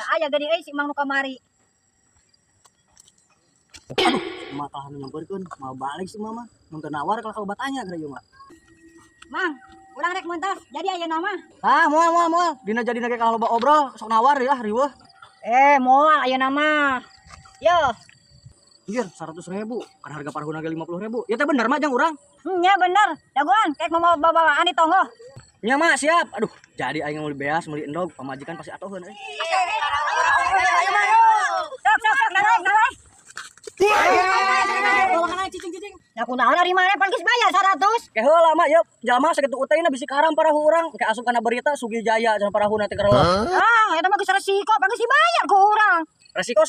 Da aya gede euy si Mang nu kamari. Aduh, mata anu nyamperkeun, mau balik si mama. Mun teu nawar kalau batanya gara ieu mah. Mang, urang rek mentos. Jadi ayeuna mah. Ah, moal. Dina jadi ge kalau loba obrol sok nawar ya riweuh. Moal ayeuna mah. Yo, Anjir, 100.000. Kan harga parahuna ge 50.000. Ya teh bener mah jang urang. nya bener. Dagoan kayak mau bawa di tonggo. Nya mah siap. Aduh, jadi aing meuli beas, meuli endog, pamajikan pasti atoheun euy. Ayo Mang. Sok naik. Cicing. Ya kunaon dari mana pan geus bayar 100. Ke heula mah yeup, jalma sakitu utayna bisi karam parahu urang, ke asup kana berita Sugih Jaya cenah parahuna teh kerelep. Eta mah geus resiko, pan geus dibayar ku urang. Resiko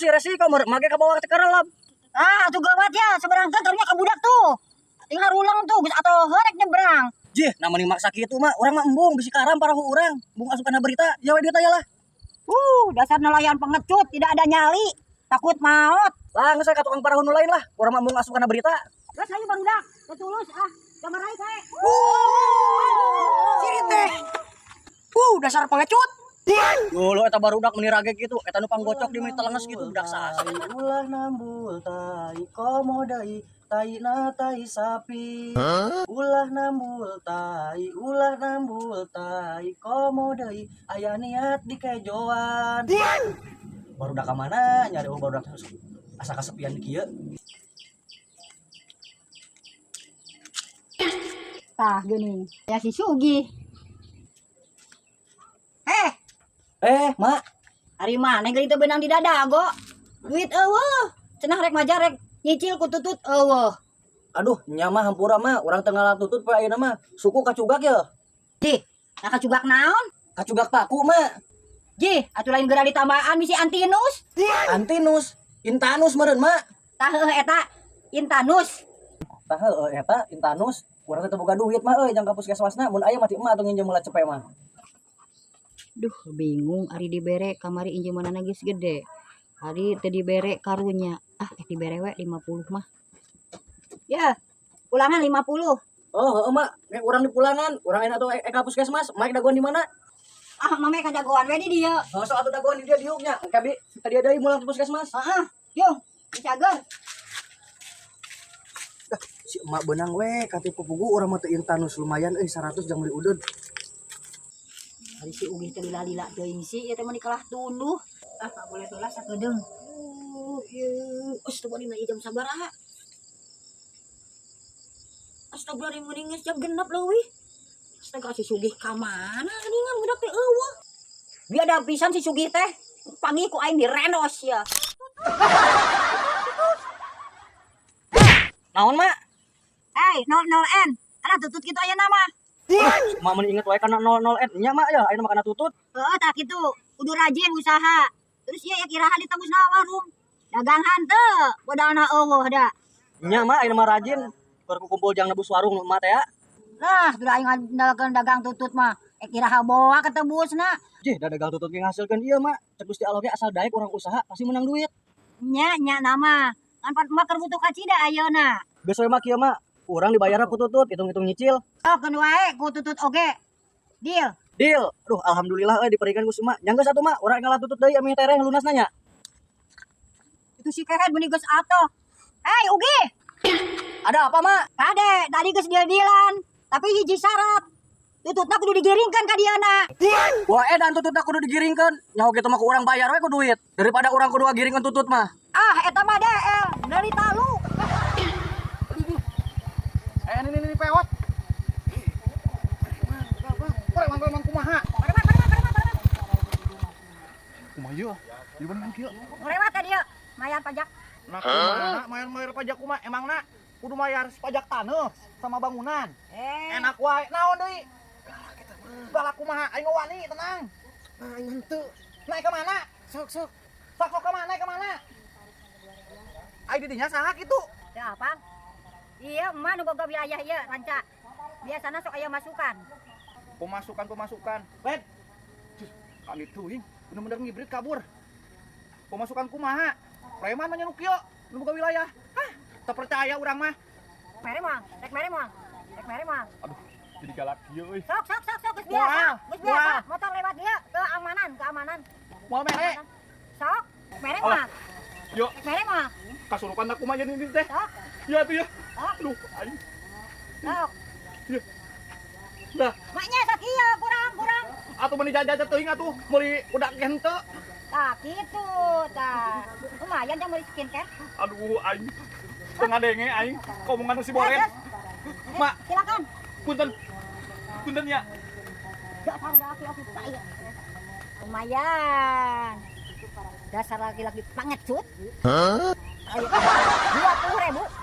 make ka bawah teh kerelep. Atuh gawat ya, seberang kantornya ka budak tuh. Tinggal ulang tuh, geus atuh heurek nyebrang. Jih, namanya maksa kitu mah, urang mah embung bisi karam parahu urang, embung asup kana berita, ya we dieu teh lah. Dasar nelayan pengecut, tidak ada nyali. Takut maut. Lah geus ka tukang parahu nu lain lah, urang mah embung asup kana berita. Terus ayo barudak, ketulus gambar aing kae. Sirit teh. Dasar pengecut. Dulu eta barudak meuni rage kitu, eta nu panggocok di meuni telenges kitu budak sas. Ulah nambul tai komodai tai na tai sapi. Ulah nambul tai komodai aya niat di kejoan. Barudak ka mana? Nyari barudak asa kasepian di kieu. Tah geuning. Ya si Sugi. Mak, Ari mana geus teu benang di dadago? Duit eueuh. Cenah rek majar rek nyicil ku tutut eueuh. aduh nya mah hampura mah urang teu ngalatutut pa ayeuna mah. Suku kacugak ye. Jih, nak kacugak naon? Kacugak paku mah. Jih, atuh lain geura ditambahan misi Antinus. Antinus, Intanus meureun mah. Tah eta Intanus. Tah heueuh eta Intanus. Urang teu boga duit mah euy jang ka puskesmasna. Mun aya mah ti emak atuh nginjem heula cepet mah. Duh, bingung ari dibere kamari injeunana geus gede. Ari teu dibere karunya. Dibere we 50 mah. Ya, ulangan 50. Oh, heueuh mak, nek urang di pulangan, urang enak tuh ka puskesmas, maik dagoan di mana? Mame kajagoan we di dieu. Oh, so atuh dagoan di dia diuknya. Kabi tadi ada mulang ke puskesmas. Yuk, dicager. Si emak benang we kati pupugu urang mah teu Intanus lumayan 100 jang beli udud. Hari si Ugi teh lila-lila teuing si ieu teh mah dikalah tunduh. Tak boleh tulas sakedeung. Teu dina jam sabaraha? Astagfirullah mending geus jam 6 leuwih. Astaga si Sugih ka mana geuningan budak teh eueuh. Biada pisan si Sugih teh. Panggih ku aing direnos ya. Naon mak? Hey, 00N. Ana tutut kitu ayeuna mah. Mak meuni inget wae kana 00N. Nya mak ya ayeuna mah kana tutut. Heeh, tah kitu. Kudu rajin usaha. Terus ieu kiraha ditembusna warung. Dagangan teu, modalna eueuh da. Nya mak ayeuna mah rajin. Keur kumpul jang nebus warung nu emak teh ya. Lah, sudah aing ngandalkeun dagang tutut mah. Kiraha boa ketebusna. Jih, da dagang tutut ge ngahasilkeun ieu mak. Cek Gusti Allah ge asal daek urang usaha pasti menang duit. Nya nama. Kan mah keur butuh kacida ayeuna. Geus we mak kieu mak. Urang dibayarna ku tutut, hitung-hitung nyicil. Oh, keun wae ku tutut oge. Deal. Deal. Aduh, alhamdulillah diperikan ku mak. Janggeus atuh mak, urang ngalah tutut deui ami tereh lunas nanya. Itu si Kehet beuni geus atoh. Hei, Ugi. Ada apa mak? Kade, tadi geus deal-dealan. Tapi hiji syarat. Tututna kudu digiringkan ka diana. Wah, edan tututna kudu digiringkeun. Nyaho kitu mah ku urang bayar we ku duit. Daripada urang kudu ngagiringkeun tutut mah. Eta mah DL, dari talu. Ini pewot. Preman kumaha? Kumaha ieu? Di mana kieu? Ngelewat ka dieu, mayar pajak. Nah, kumaha mayar pajak kumaha emangna kudu mayar pajak taneuh sama bangunan. Enak wae. Naon deui? Galak kumaha? Aing wani, tenang. Aing henteu. Naik ke mana? Sok ke mana? Naik ke mana? Aing di dinya saha kitu? Ya apa? Iya, emak nu boga wilayah ieu ranca. Biasana sok aya masukan. Pemasukan. Ben. Kali teuing, bener-bener ngibrit kabur. Pemasukan kumaha? Preman mah nyanu kieu, nu boga wilayah. Teu percaya urang mah. Rek mere moang. Aduh, jadi galak kieu euy. Sok, geus biasa. Motor lewat dia, keamanan. Moal mere. Sok. Mereng Alah. mah. Yuk, Mereng mah. kasurupan aku mah jadi ini teh. Sok. Ya tuh ya. Sok. Aduh, aing. Sok. Dah, Maknya sakieu kurang. atuh meuni jajan teuing atuh meuli udah henteu. Tah kitu tah. Lumayan yang meuli skincare. Aduh, aing. Tengah denge aing ngomongan si Boret. Mak, Silakan. punten. Punten ya. Dasar laki-laki saya. Lumayan. Dasar laki-laki pangecut. Hah? 20.000.